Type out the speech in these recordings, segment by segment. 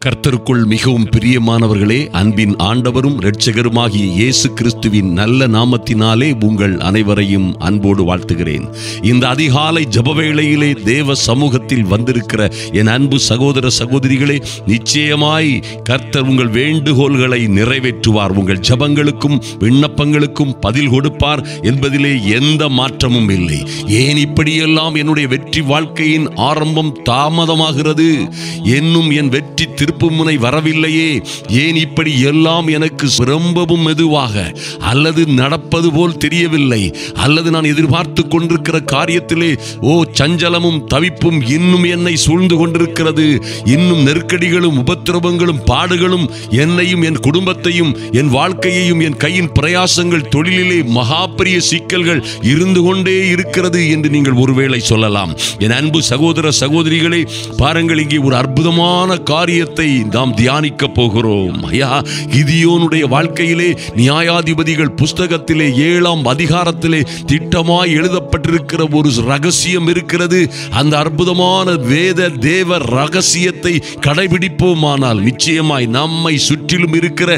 கர்த்தருக்குள் மிகவும் பிரியமானவர்களே, அன்பின் ஆண்டவரும் இரட்சகருமாகிய இயேசு கிறிஸ்துவின் நல்ல நாமத்தினாலே உங்கள் அனைவரையும் அன்போடு வாழ்த்துகிறேன். இந்த அதிகாலை ஜெபவேளையிலே தேவ சமூகத்தில் வந்திருக்கிற என் அன்பு சகோதர சகோதரிகளே, நிச்சயமாய் கர்த்தர் உங்கள் வேண்டுகோள்களை நிறைவேற்றுவார். உங்கள் ஜெபங்களுக்கும் விண்ணப்பங்களுக்கும் பதில் கொடுப்பார் என்பதிலே எந்த மாற்றமும் இல்லை. ஏன் இப்படியெல்லாம் என்னுடைய வெற்றி வாழ்க்கையின் ஆரம்பம் தாமதமாகிறது? என்னும் என் வெற்றி திருப்புமுனை வரவில்லையே, ஏன் இப்படி எல்லாம் எனக்கு ரொம்பவும் மெதுவாக அல்லது நடப்பது போல் தெரியவில்லை, அல்லது நான் எதிர்பார்த்து கொண்டிருக்கிற காரியத்திலே சஞ்சலமும் தவிப்பும் இன்னும் என்னை சூழ்ந்து கொண்டிருக்கிறது. இன்னும் நெருக்கடிகளும் உபத்திரவங்களும் பாடுகளும் என்னையும் என் குடும்பத்தையும் என் வாழ்க்கையையும் என் கையின் பிரயாசங்கள் தொழிலிலே மகா பெரிய சிக்கல்கள் இருந்து கொண்டே இருக்கிறது என்று நீங்கள் ஒருவேளை சொல்லலாம். என் அன்பு சகோதர சகோதரிகளே, பாருங்கள், இங்கே ஒரு அற்புதமான காரியத்தை நாம் தியானிக்க போகிறோம். ஐயா, கிதியோனுடைய வாழ்க்கையிலே நியாயாதிபதிகள் புஸ்தகத்திலே 7ஆம் அதிகாரத்திலே திட்டமாய் எழுதப்பட்டிருக்கிற ஒரு ரகசியம் இருக்கிறது. அந்த அற்புதமான வேத தேவ ரகசியத்தை கடைபிடிப்போமானால் நிச்சயமாய் நம்மை சுற்றிலும் இருக்கிற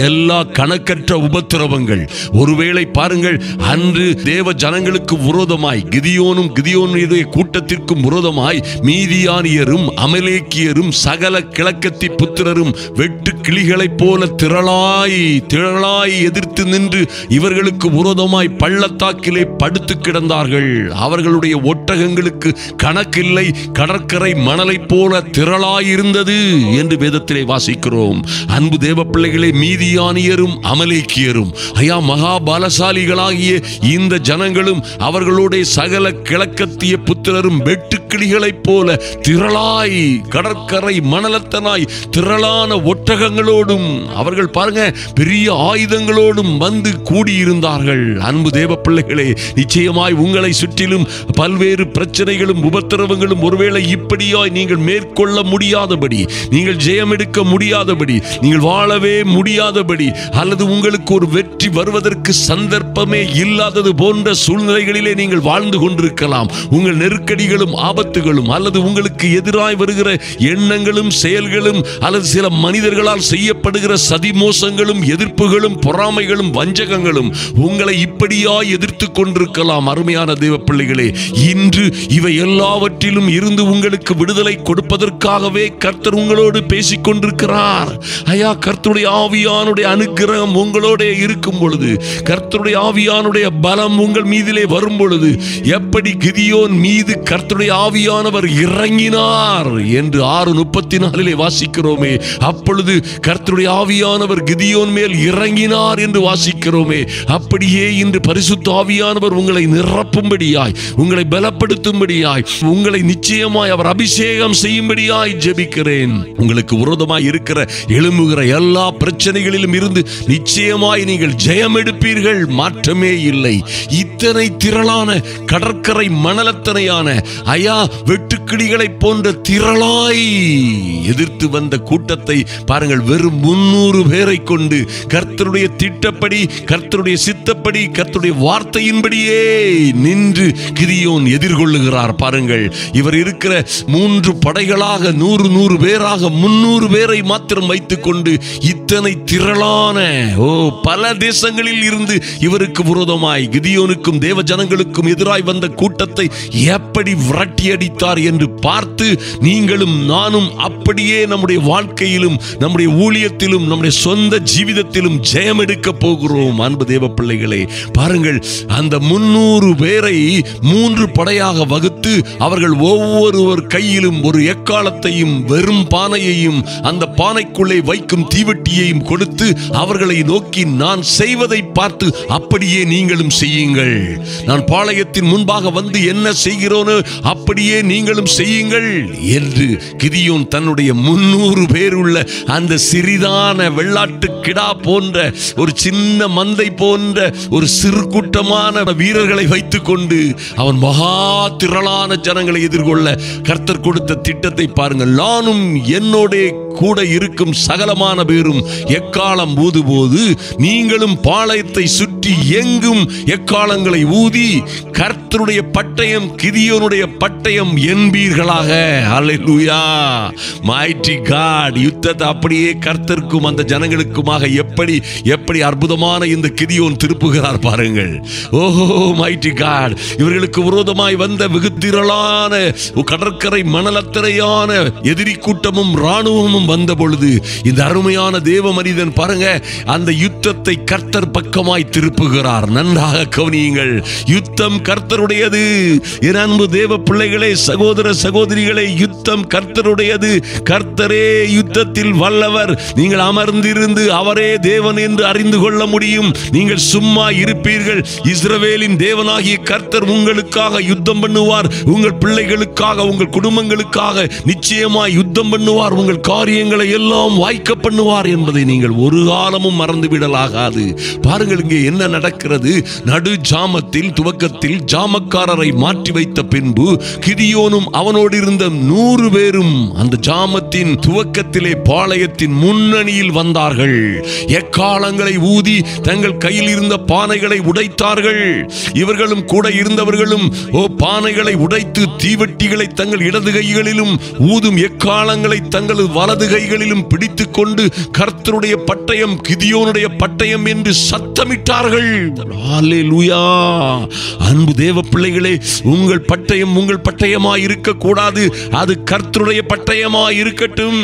எல்லா கணக்கற்ற உபத்திரவங்கள், ஒருவேளை பாருங்கள், அன்று தேவ ஜனங்களுக்கு விரோதமாய் கிதியோனுடைய கூட்டத்திற்கும் விரோதமாய் மீதியானியரும் அமலேக்கியரும் சகல கிழக்கத்தி புத்திரரும் வெட்டு கிளிகளைப் போல திரளாய் எதிர்த்து நின்று இவர்களுக்கு விரோதமாய் பள்ளத்தாக்கிலே படுத்து கிடந்தார்கள். அவர்களுடைய ஒட்டகங்களுக்கு கணக்கில்லை, கடற்கரை மணலை போல திரளாயிருந்தது என்று வேதத்திலே வாசிக்கிறோம். அன்பு தேவ பிள்ளைகளே, மீதியானியரும் அமலேக்கியரும், ஐயா, மகாபலசாலிகளாகிய இந்த ஜனங்களும் அவர்களுடைய சகல கிழக்கத்திய புத்திரரும் வெட்டுக்கிளிகளைப் போல திரளாய் கடற்கரை மணலத்தனாய் திரளான ஒட்டகங்களோடும் அவர்கள் பாருங்க பெரிய ஆயுதங்களோடும் வந்து கூடியிருந்தார்கள். அன்பு தேவ பிள்ளைகளே, நிச்சயமாய் உங்களை சுற்றிலும் பல்வேறு பிரச்சனைகளும் உபத்திரவங்களும் ஒருவேளை இப்படியாய் நீங்கள் மேற்கொள்ள முடியாதபடி, நீங்கள் ஜெயம் எடுக்க முடியாதபடி, நீங்கள் வாழவே முடியாதபடி, அல்லது உங்களுக்கு ஒரு வெற்றி வருவதற்கு சந்தர்ப்பமே இல்லாதது போன்ற சூழ்நிலைகளிலே நீங்கள் வாழ்ந்து கொண்டிருக்கலாம். உங்கள் நெருக்கடிகளும் ஆபத்துகளும் அல்லது உங்களுக்கு எதிராய் வருகிற எண்ணங்களும் செயல்களும் அல்லது சில மனிதர்களால் செய்யப்படுகிற சதிமோசங்களும் எதிர்ப்புகளும் பொறாமைகளும் வஞ்சகங்களும் உங்களை இப்படியாய் எதிர்த்து கொண்டிருக்கலாம். அருமையான தேவ பிள்ளைகளே, இன்று இவை எல்லாவற்றிலும் இருந்து உங்களுக்கு விடுதலை கொடுப்பதற்காகவே கர்த்தர் உங்களோடு பேசிக் கொண்டிருக்கிறார். ஐயா, கர்த்தருடைய ஆவியானுடைய அனுக்கிரகம் உங்களோட இருக்கும் பொழுது, கர்த்தருடைய ஆவியானுடைய பலம் உங்கள் மீதிலே வரும் பொழுது, எப்படி கிதியோன் மீது கர்த்தருடைய ஆவியானவர் இறங்கினார் என்று 6:34 வாசிக்கிறோமே, அப்பொழுது கர்த்தருடைய ஆவியானவர் கிதியோன் மேல் இறங்கினார் என்று வாசிக்கிறோமே. அப்படியே இன்று பரிசுத்த ஆவியானவர் உங்களை நிரப்பும்படியாய், உங்களை பலப்படுத்தும்படியாய், உங்களை நிச்சயமாய் அவர் அபிஷேகம் செய்யும்படியாய் ஜெபிக்கிறேன். உங்களுக்கு விரோதமாய் இருக்கிற எழும்புகிற எல்லா பிரச்சனைகளிலும் இருந்து நிச்சயமாய் நீங்கள் ஜெயம் எடுப்பீர்கள், மாற்றமே இல்லை. இத்தனை திரளான கடற்கரை மணலத்தனையான ஐயா வெட்டுக்கிளிகளை போன்ற திரளாய் எதிர்த்து வந்த கூட்டத்தை பாருங்கள், வெறும் 300 பேரை கொண்டு கர்த்தருடைய திட்டப்படி, கர்த்தருடைய சித்தப்படி, கர்த்தருடைய வார்த்தையின்படியே நின்று கிதியோன் எதிர்கொள்ளுகிறார். பாருங்கள், இவர் இருக்கிற 3 படைகளாக 100 பேராக 300 பேரை மாத்திரம் வைத்துக் கொண்டு இத்தனை திரளான பல தேசங்களில் இருந்து இவருக்கு விரோதமாய் கிதியோனுக்கும் தேவ ஜனங்களுக்கும் எதிராய் வந்த கூட்டத்தை எப்படி விரட்டி அடித்தார் என்று பார்த்து நீங்களும் நானும் அப்படியே நம்முடைய வாழ்க்கையிலும் நம்முடைய ஊழியத்திலும் நம்முடைய சொந்த ஜீவிதத்திலும் ஜெயம் எடுக்க போகிறோம். அன்பு தேவ பிள்ளைகளே, பாருங்கள், அந்த 300 பேரை 3 படையாக வகுத்து அவர்கள் ஒவ்வொருவர் கையிலும் ஒரு எக்காலத்தையும் வெறும் பானையையும் அந்த பானைக்குள்ளே வைக்கும் தீவெட்டியையும் கொடுத்து அவர்களை நோக்கி, நான் செய்வதை பார்த்து அப்படியே நீங்களும் செய்யுங்கள். நான் பாளையத்தின் முன்பாக வந்து என்ன செய்கிறோனோ அப்படியே நீங்களும் செய்யுங்கள் என்று கிதியோன் தன்னுடைய 300 பேர் உள்ள அந்த சிறிதான வெள்ளாட்டு கிடா போன்ற ஒரு சின்ன மந்தை போன்ற ஒரு சிறு கூட்டமான வீரர்களை வைத்துக் கொண்டு அவன் மகா திரளான ஜனங்களை எதிர்கொள்ள கர்த்தர் கொடுத்த திட்டத்தை பாருங்கள். நானும் என்னோட கூட இருக்கும் சகலமான பேரும் எக்காலம் ஊதும்போது நீங்களும் பாளையத்தை சுற்றி எங்கும் எக்காலங்களை ஊதி கர்த்தருடைய பட்டயம் கிதியோனுடைய பட்டயம் என்பீர்களாக. அல்லேலூயா. Mighty God. யுத்தத்தை அப்படியே கர்த்தருக்கும் அந்த ஜனங்களுக்குமாக எப்படி எப்படி அற்புதமான இந்த கிதியோன் திருப்புகிறார் பாருங்கள். ஓஹோ மைட்டி காட். இவர்களுக்கு விரோதமாய் வந்த வெகு திரளான கடற்கரை மணலத்தரையான எதிரி கூட்டமும் ராணுவமும் வந்த பொழுது இந்த அருமையான தேவ மனிதன் பாருங்க அந்த யுத்தத்தை கர்த்தர் பக்கமாய் திருப்புகிறார். நன்றாக கவனியுங்கள். யுத்தம் கர்த்தருடையது. என் அன்பு தேவ பிள்ளைகளே, சகோதர சகோதரிகளே, யுத்தம் கர்த்தருடையது. கர்த்தரே யுத்தத்தில் வல்லவர். நீங்கள் அமர்ந்திருந்து அவரே தேவன் என்று அறிந்து கொள்ள முடியும். நீங்கள் சும்மா இருப்பீர்கள். இஸ்ரவேலின் தேவனாகிய கர்த்தர் உங்களுக்காக யுத்தம் பண்ணுவார். உங்கள் பிள்ளைகளுக்காக, உங்கள் குடும்பங்களுக்காக நிச்சயமாய் யுத்தம் பண்ணுவார். உங்கள் காரியங்களை எல்லாம் வாய்க்க பண்ணுவார் என்பதை நீங்கள் ஒரு காலமும் மறந்துவிடலாகாது. பாருங்கள் இங்கே என்ன நடக்கிறது. நடு ஜாமத்தில் துவக்கத்தில் ஜாமக்காரரை மாற்றி வைத்த பின்பு கிதியோனும் அவனோடு இருந்த 100 பேரும் அந்த ஜாமத்தின் துவக்கத்திலே பாளையத்தின் முன்னணியில் வந்தார்கள். எக்காலங்களை ஊதி தங்கள் கையில் இருந்த பானைகளை உடைத்தார்கள். இவர்களும் கூட இருந்தவர்களும் பானைகளை உடைத்து தீவெட்டிகளை தங்கள் இடது கைகளிலும் ஊதும் எக்காலங்களை தங்கள் வலது கைகளிலும் பிடித்துக் கொண்டு கர்த்தருடைய பட்டயம் கிதியோனுடைய பட்டயம் என்று சத்தமிட்டார்கள். அல்லேலூயா. அன்பு தேவ பிள்ளைகளே, உங்கள் பட்டயம் உங்கள் பட்டயமாய் இருக்கக்கூடாது. அது கர்த்தருடைய பட்டயமாய் இருக்கட்டும்.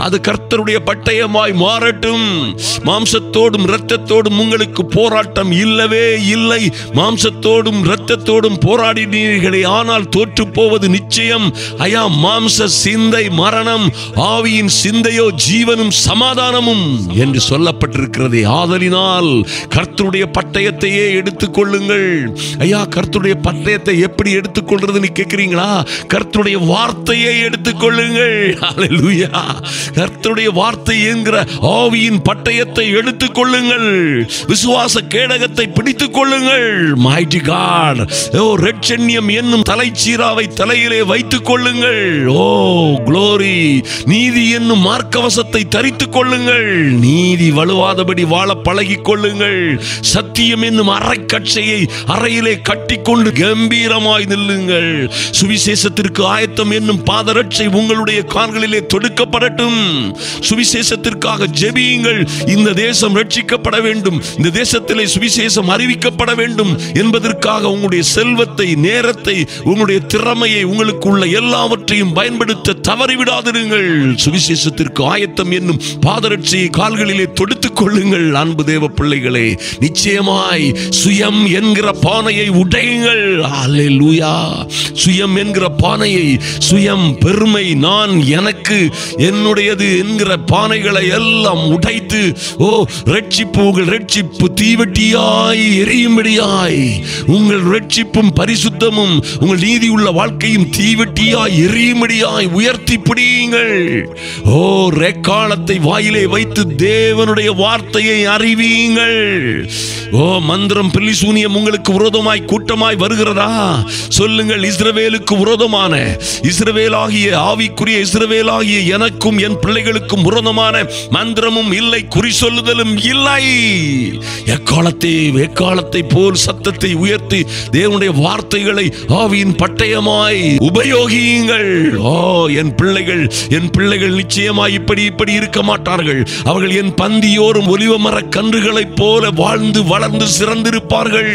அது கர்த்தருடைய பட்டயமாய் மாறட்டும். மாம்சத்தோடும் இரத்தத்தோடும் உங்களுக்கு போராட்டம் இல்லவே இல்லை. மாம்சத்தோடும் இரத்தத்தோடும் போராடினீர்களே, ஆனால் தோற்று போவது நிச்சயம். ஐயா, மாம்ச சிந்தை மரணம், ஆவியின் சிந்தையோ ஜீவனும் சமாதானமும் என்று சொல்லப்பட்டிருக்கிறது. ஆதலினால் கர்த்தருடைய பட்டயத்தையே எடுத்துக் கொள்ளுங்கள். ஐயா, கர்த்தருடைய பட்டயத்தை எப்படி எடுத்துக்கொள்றதுன்னு கேட்கிறீங்களா? கர்த்தருடைய வார்த்தையை எடுத்துக் கொள்ளுங்கள். அல்லேலூயா. கர்த்தருடைய வார்த்தை என்கிற ஆவியின் பட்டயத்தை எடுத்துக் கொள்ளுங்கள். விசுவாச கேடகத்தை பிடித்துக் கொள்ளுங்கள். Mighty God. ரெட்சண்யம் என்னும் தலைச்சீராவை தலையிலே வைத்துக் கொள்ளுங்கள். ஓ குளோரி. நீதி என்னும் மார்க்கவசத்தை தரித்துக் கொள்ளுங்கள். நீதி வலுவாதபடி வாழ பழகிக் கொள்ளுங்கள். சத்தியம் என்னும் அரைக்கச்சையை அறையிலே கட்டிக்கொண்டு கம்பீரமாய் நில்லுங்கள். சுவிசேஷத்திற்கு ஆயத்தம் என்னும் பாதரட்சை உங்களுடைய கால்களிலே தொடுக்கப்படட்டும். சுவிசேஷத்திற்காக ஜெபியுங்கள். இந்த தேசம் ரட்சிக்கப்பட வேண்டும். இந்த தேசத்திலே சுவிசேஷம் அறிவிக்கப்பட வேண்டும் என்பதற்காக உங்களுடைய செல்வத்தை, நேரத்தை, உங்களுடைய திறமையை, உங்களுக்கு உள்ள எல்லாவற்றையும் பயன்படுத்த தவறிவிடாதிருங்கள். சுவிசேஷத்திற்கு ஆயத்தம் என்னும் பாதரட்சையை கால்களிலே தொடுத்துக் கொள்ளுங்கள். அன்பு தேவ பிள்ளைகளே, நிச்சயமாய் சுயம் என்கிற பானையை உடையுங்கள். அல்லேலூயா. சுயம் என்கிற பானையை, சுயம், பெருமை, நான், எனக்கு, என்னுடையது என்கிற பானைகளை எல்லாம் உடைத்து ரட்சிப்பு, உங்கள் ரட்சிப்பு தீவெட்டியாய் எரியும்படியாய், உங்கள் ரட்சிப்பும் பரிசுத்தமும் உங்கள் நீதி உள்ள வாழ்க்கையும் தீவெட்டியாய் எரியும்படியாய் உயர்த்தி பிடியுங்கள். ரெக்காலத்தை வாயிலே வைத்து தேவனுடைய வார்த்தையை அறிவியுங்கள். மந்திரம் பில்லி சூனியம் உங்களுக்கு விரோதமாய் கூட்டமாய் வருகிறதா? சொல்லுங்கள். இஸ்ரவேலுக்கு விரோதமான, இஸ்ரவேலாகிய ஆவிக்குரிய இஸ்ரவேலாகிய எனக்கும் என் பிள்ளைகளுக்கும் விரோதமான மந்திரமும் இல்லை, குறி சொல்லுதலும் இல்லை. எக்காலத்தை போல் சத்தத்தை உயர்த்தி தேவனுடைய வார்த்தைகளை ஆவியின் பட்டயமாய் உபயோகியுங்கள். என் பிள்ளைகள் நிச்சயமாய் இப்படி இருக்க மாட்டார்கள். அவர்கள் என் பந்தியோரும் ஒலிவ மர கன்றுகளைப் போல வாழ்ந்து வளர்ந்து சிறந்திருப்பார்கள்.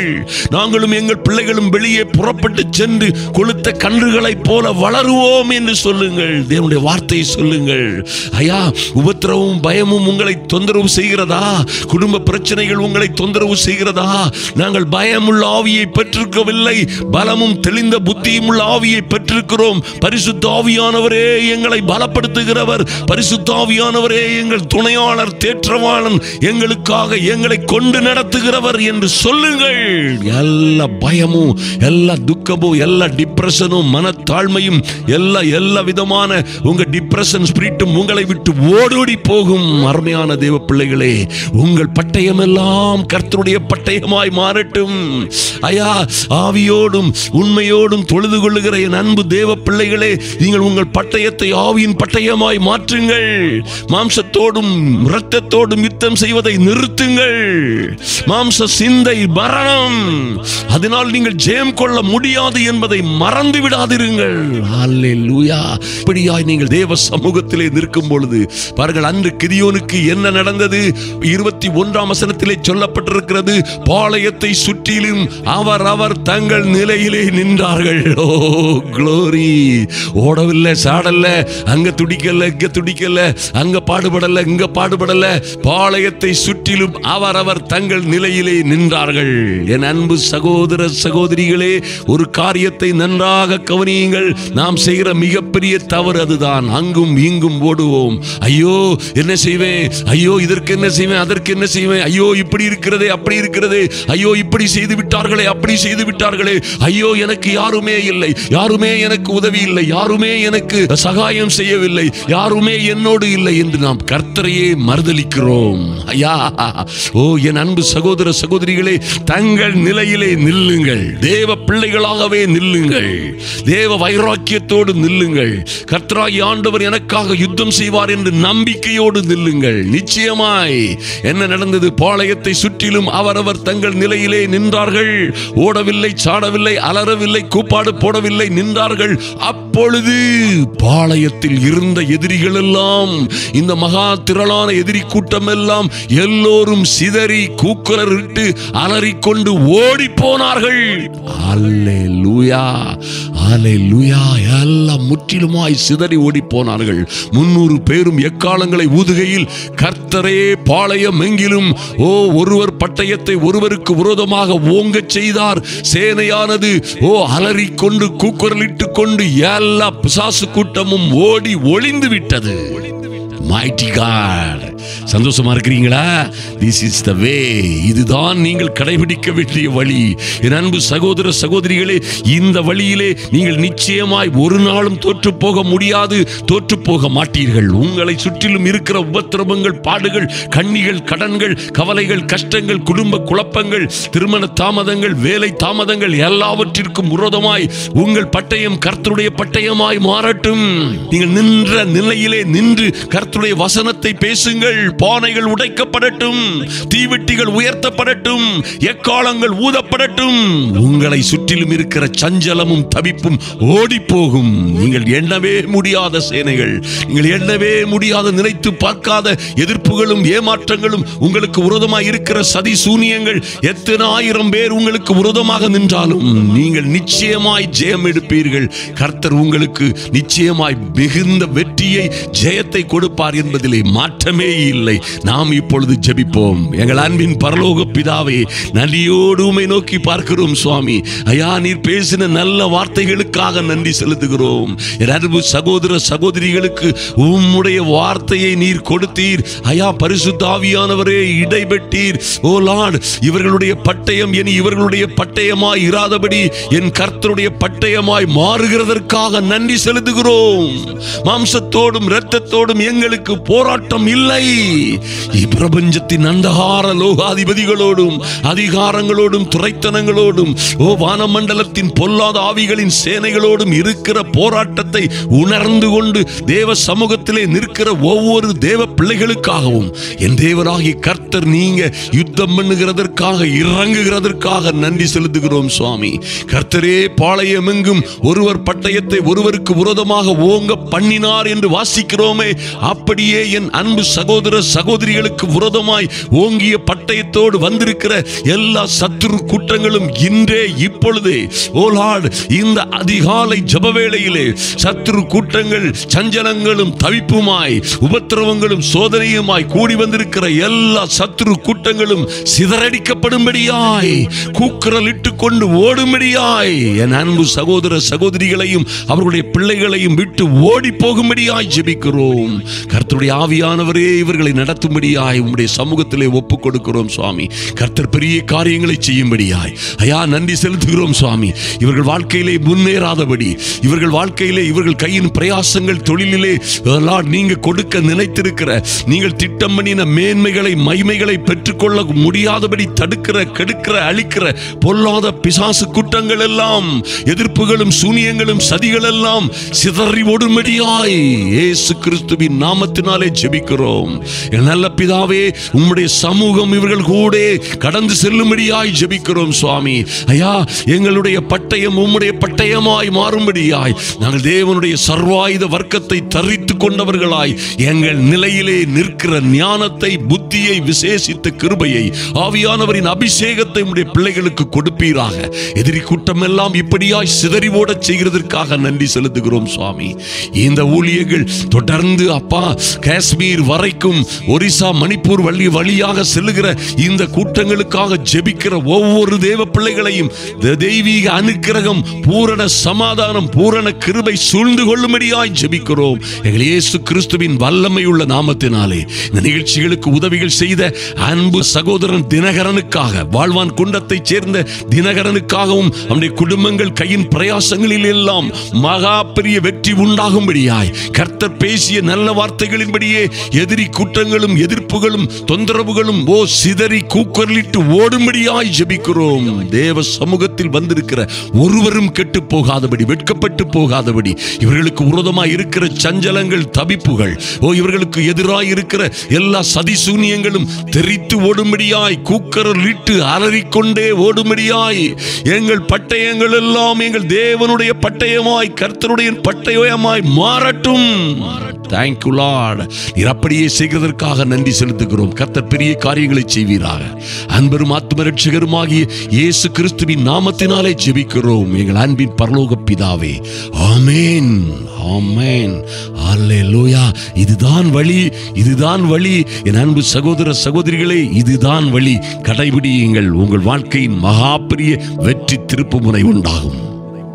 நாங்களும் எங்கள் பிள்ளைகளும் வெளியே புறப்பட்டு சென்று கொளுத்த கன்றுகளைப் போல வளருவோம் என்று சொல்லுங்கள். தேவனுடைய வார்த்தையை சொல்லுங்கள். ஐயா, உபத்திரவும் பயமும் உங்களை தொந்தரவு செய்கிறதா? குடும்ப பிரச்சனைகள் உங்களை தொந்தரவு செய்கிறதா? நாங்கள் பயமுள்ள ஆவியை பெற்றிருக்கவில்லை, பலமும் தெளிந்த புத்தியும் உள்ள ஆவியை பெற்றிருக்கிறோம். பரிசுத்த ஆவியானவரே எங்களை பலப்படுத்துகிறவர். பரிசுத்த ஆவியானவரே எங்கள் துணையாளர், தேற்றவாளன், எங்களுக்காக எங்களை கொண்டு நடத்துகிறவர் என்று சொல்லுங்கள். எல்லா பயமும், எல்லா துக்கமும், எல்லா டிப்ரெஷனும், மனத்தாழ்மையும், எல்லா விதமான உங்க டிப்ரெஷன் ஸ்பிரிட்டும் உங்களை விட்டு ஓடோடி போகும். அருமையான தேவ பிள்ளைகளே, உங்கள் பட்டயம் எல்லாம் கர்த்தருடைய பட்டயமாய் மாறட்டும். ஐயா, ஆவியோடும் உண்மையோடும் தொழுது கொள்ளுகிற என் அன்பு தேவ பிள்ளைகளே, நீங்கள் உங்கள் பட்டயத்தை ஆவியின் பட்டயமாய் மாற்றுங்கள். மாம்சத்தோடும் இரத்தத்தோடும் யுத்தம் செய்வதை நிறுத்துங்கள். மாம்ச சிந்தை மரணம், அதனால் நீங்கள் ஜெயம் கொள்ள முடியாது என்பதை மறந்து விடாதிருங்கள். அல்லேலூயா. இப்படியாய் நீங்கள் தேவ சமூகத்திலே நிற்கும் பொழுது பாருங்கள், அன்று கிதியோனுக்கு என்ன நடந்தது? 21ஆம் வசனத்திலே சொல்லப்பட்டிருக்கிறது, பாளையத்தை சுற்றிலும் அவர் தங்கள் நிலையிலே நின்றார்கள். ஓ க்ளோரி! ஓடவில்லை, சாடல்ல, அங்க துடிக்கல, இங்க துடிக்கல, அங்க பாடுபடல, இங்க பாடுபடல. பாளையத்தை சுற்றிலும் அவர் தங்கள் நிலையிலே நின்றார்கள். என் அன்பு சகோதர சகோதரிகளே, ஒரு காரியத்தை நன்றாக கவனியுங்கள். நாம் செய்கிற மிகப்பெரிய தவறு அதுதான். அங்கும் இங்கும் ஓடுவோம். ஐயோ என்ன செய்வேன், ஐயோ இதற்கு என்ன செய்வேன், அதற்கு என்ன செய்வேன், ஐயோ இப்படி இருக்கிறதே, அப்படி இருக்கிறதே, ஐயோ இப்படி செய்து விட்டார்களே, அப்படி செய்து விட்டார்களே, ஐயோ எனக்கு யாருமே இல்லை, யாருமே எனக்கு உதவி இல்லை, யாருமே எனக்கு சகாயம் செய்யவில்லை, யாருமே என்னோடு இல்லை என்று நாம் கர்த்தரையே மறுதலிக்கிறோம். ஐயா, ஓ என் அன்பு சகோதர சகோதரிகளே, தங்கள் நிலையிலே நில்லுங்கள். தேவ பிள்ளைகளாகவே நில்லுங்கள். தேவ வைராக்கியத்தோடு நில்லுங்கள். கர்த்தராகிய ஆண்டவர் எனக்காக யுத்தம் செய்வார் என்று நம்பிக்கையோடு நில்லுங்கள். நிச்சயமாய் என்ன நடந்தது? பாளையத்தை சுற்றிலும் அவரவர் தங்கள் நிலையிலே நின்றார்கள். ஓடவில்லை, சாடவில்லை, அலறவில்லை, கூப்பாடு போடவில்லை, நின்றார்கள். அப்பொழுது பாளையத்தில் இருந்த எதிரிகள் எல்லாம், இந்த மகா திரளான எதிரி கூட்டம் எல்லாம் எல்லோரும் சிதறி கூக்குரலிட்டு அலறிக்கொண்டு ஓடி போனார்கள். அல்லேலூயா, அல்லேலூயா. எல்லாம் முற்றிலுமாய் சிதறி ஓடி போனார்கள். 300 பேரும் எக்காலங்களை ஊதுகையில் கர்த்தரே பாளையம் எங்கிலும் ஒருவர் பட்டயத்தை ஒருவருக்கு விரோதமாக ஓங்கச் செய்தார். சேனையானது அலறிக்கொண்டு கூக்குரலிட்டு கொண்டு எல்லா பிசாசு கூட்டமும் ஓடி ஒளிந்து விட்டது. Mighty God. சந்தோஷமா இருக்கிறீங்களா? This is the way. இதுதான் நீங்கள் கடைபிடிக்க வேண்டிய வழி. என் அன்பு சகோதர சகோதரிகளே, இந்த வழியிலே நீங்கள் நிச்சயமாய் ஒரு நாளும் தோற்று போக முடியாது, தோற்று போக மாட்டீர்கள். உங்களை சுற்றிலும் இருக்கிற உபத்திரவங்கள், பாடுகள், கண்ணிகள், கடன்கள், கவலைகள், கஷ்டங்கள், குடும்ப குழப்பங்கள், திருமண தாமதங்கள், வேலை தாமதங்கள் எல்லாவற்றிற்கும் விரோதமாய் உங்கள் பட்டயம் கர்த்தருடைய பட்டயமாய் மாறட்டும். நீங்கள் நின்ற நிலையிலே நின்று கர்த்தருடைய வசனத்தை பேசுங்கள். பானைகள் உடைக்கப்படட்டும், தீவெட்டிகள் உயர்த்தப்படட்டும், எக்காலங்கள் ஊதப்படட்டும். உங்களை சுற்றிலும் இருக்கிற சஞ்சலமும் தவிப்பும் ஓடி போகும். நீங்கள் எண்ணவே முடியாத சேனைகள், நீங்கள் எண்ணவே முடியாத, நினைத்து பார்க்காத எதிர்ப்புகளும் ஏமாற்றங்களும், உங்களுக்கு விரோதமாக இருக்கிற சதி சூனியங்கள், எத்தனை ஆயிரம் பேர் உங்களுக்கு விரோதமாக நின்றாலும் நீங்கள் நிச்சயமாய் ஜெயம் எடுப்பீர்கள். கர்த்தர் உங்களுக்கு நிச்சயமாய் மிகுந்த வெற்றியை, ஜெயத்தை கொடுப்பார் என்பதிலே மாற்றமே இல்லை. நாம் இப்பொழுது ஜெபிப்போம். எங்கள் அன்பின் பரலோக பிதாவே, நன்றியோடு உம்மை நோக்கி பார்க்கிறோம் சுவாமி. ஐயா, நீர் பேசின நல்ல வார்த்தைகளுக்காக நன்றி செலுத்துகிறோம். என் அன்பு சகோதர சகோதரிகளுக்கு உம்முடைய வார்த்தையை நீர் கொடுத்தீர். ஐயா, பரிசுத்த ஆவியானவரே இடைபெட்டீர். ஓ லார்ட், இவர்களுடைய பட்டயம் இனி இவர்களுடைய பட்டயமாய் இராதபடி என் கர்த்தருடைய பட்டயமாய் மாறுகிறதற்காக நன்றி செலுத்துகிறோம். மாம்சத்தோடும் இரத்தத்தோடும் எங்களுக்கு போராட்டம் இல்லை. இப்பிரபஞ்சத்தின் அந்தகார லோகாதிபதிகளோடும் அதிகாரங்களோடும் துரைத்தனங்களோடும் வானமண்டலத்தின் பொல்லாத ஆவிகளின் சேனைகளோடும் இருக்கிற போராட்டத்தை உணர்ந்து கொண்டு தேவ சமூகத்திலே நிற்கிற ஒவ்வொரு தேவ பிள்ளைகளுக்காகவும் என் தேவனாகிய கர்த்தர் நீங்க யுத்தம் பண்ணுகிறதற்காக, இறங்குகிறதற்காக நன்றி செலுத்துகிறோம் சுவாமி. கர்த்தரே பாளையம் எங்கும் ஒருவர் பட்டயத்தை ஒருவருக்கு விரோதமாக ஓங்க பண்ணினார் என்று வாசிக்கிறோமே, அப்படியே என் அன்பு சகோதர சகோதரிகளுக்கு விரோதமாய் ஓங்கிய பட்டயத்தோடு வந்திருக்கிற எல்லா சத்துரு கூட்டங்களும் இன்றே இப்பொழுதே ஓ லார்ட், இந்த அதிகாலை ஜெபவேளையிலே சத்துரு கூட்டங்கள் சஞ்சலங்களும் தவிப்புமாய் உபத்திரவங்களும் சோதனையுமாய் கூடி வந்திருக்கிற எல்லா சத்துரு கூட்டங்களும் சிதறடிக்கப்படும்படியாய், கூக்குரலிட்டு கொண்டு ஓடும்படியாய், என் அன்பு சகோதர சகோதரிகளையும் அவர்களுடைய பிள்ளைகளையும் விட்டு ஓடி போகும்படியாய் ஜெபிக்கிறோம். கர்த்தருடைய ஆவியானவரே இவர்களை நடத்தும்படியாய் உம்முடைய சமூகத்திலே ஒப்புக் கொடுக்கிறோம் சுவாமி. கர்த்தர் பெரிய காரியங்களை செய்யும்படியாய் ஐயா நன்றி செலுத்துகிறோம் சுவாமி. இவர்கள் வாழ்க்கையிலே முன்னேறாதபடி, இவர்கள் வாழ்க்கையிலே இவர்கள் கையின் பிரயாசங்கள் தொழிலிலே நீங்க கொடுக்க நினைத்திருக்கிற, நீங்கள் திட்டம் பண்ணின மேன்மைகளை மகிமைகளை பெற்றுக்கொள்ள முடியாதபடி தடுக்கிற, கெடுக்கிற, அழிக்கிற பொல்லாத பிசாசு குற்றங்கள் எல்லாம், எதிர்ப்புகளும் சூனியங்களும் சதிகள் எல்லாம் சிதறி ஓடும்படியாய் இயேசு கிறிஸ்துவின் நாமத்தினாலே ஜெபிக்கிறோம். நல்ல பிதாவே, உம்முடைய சமூகம் இவர்கள் கூட கடந்து செல்லும்படியாய் ஜெபிக்கிறோம் சுவாமி. ஐயா எங்களுடைய பட்டயம் உம்முடைய பட்டயமாய் மாறும்படியாய் நாங்கள் தேவனுடைய சர்வாயுத வர்க்கத்தை தரித்து கொண்டவர்களாய் எங்கள் நிலையிலே நிற்கிற ஞானத்தை, புத்தியை, விசேஷித்த கிருபையை, ஆவியானவரின் அபிஷேகத்தை உம்முடைய பிள்ளைகளுக்கு கொடுப்பீராக. எதிரி கூட்டம் எல்லாம் இப்படியாய் சிதறி ஓடச் செய்கிறதற்காக நன்றி செலுத்துகிறோம் சுவாமி. இந்த ஊழியர்கள் தொடர்ந்து அப்பா காஷ்மீர் வரைக்கும், ஒரிசா, மணிப்பூர் வழியாக செல்லுகிற இந்த கூட்டங்களுக்காக ஜெபிக்கிற ஒவ்வொரு தேவ பிள்ளைகளையும் தெய்வீக அனுக்கிரகம், பூரண சமாதானம், பூரண கிருபை சூழ்ந்து கொள்ளும்படியாய் ஜெபிக்கிறோம். எங்கள் இயேசு கிறிஸ்துவின் வல்லமையுள்ள நாமத்தினாலே இந்த நிகழ்ச்சிகளுக்கு உதவிகள் செய்த அன்பு சகோதரன் தினகரனுக்காக, வாழ்வான் குண்டத்தைச் சேர்ந்த தினகரனுக்காகவும் அவனுடைய குடும்பங்கள் கையின் பிரயாசங்களில் எல்லாம் மகா பெரிய வெற்றி உண்டாகும்படியாய் கர்த்தர் பேசிய நல்ல வார்த்தைகளின்படியே எதிரி கூட்டங்களும் எதிர்ப்புகளும் தொந்தரவுகளும் சிதறி கூக்குரலிட்டு ஓடும்படியாய் ஜெபிக்கிறோம். தேவ சமூகத்தில் வந்திருக்கிற ஒருவரும் கெட்டு போகாதபடி, வெட்கப்பட்டு போகாதபடி, இவர்களுக்கு விரோதமாய் இருக்கிற சஞ்சலங்கள், தவிப்புகள், இவர்களுக்கு எதிராய் இருக்கிற எல்லா சதிசூனியங்களும் தெரித்து ஓடும்படியாய், கூக்குரலிட்டு அலறிக்கொண்டே ஓடும்படியாய் எங்கள் பட்டயங்கள் எல்லாம் எங்கள் தேவனுடைய பட்டயமாய், கர்த்தருடைய பட்டயமாய் மாறட்டும். Thank you Lord. நீர் அப்படியே செய்கிறதற்காக நன்றி செலுத்துகிறோம். கர்த்தர் பெரிய காரியங்களை செய்வீராக. அன்பரும் ஆத்தும ரட்சகருமாகிய இயேசு கிறிஸ்துவின் நாமத்தினாலே ஜெபிக்கிறோம் எங்கள் அன்பின் பரலோக பிதாவே. ஆமென், ஆமென், அல்லேலூயா. இதுதான் வழி, இதுதான் வழி. என் அன்பு சகோதர சகோதரிகளே, இதுதான் வழி. கடைபிடியுங்கள். உங்கள் வாழ்க்கையின் மகா பெரிய வெற்றி திருப்பு முனை உண்டாகும்.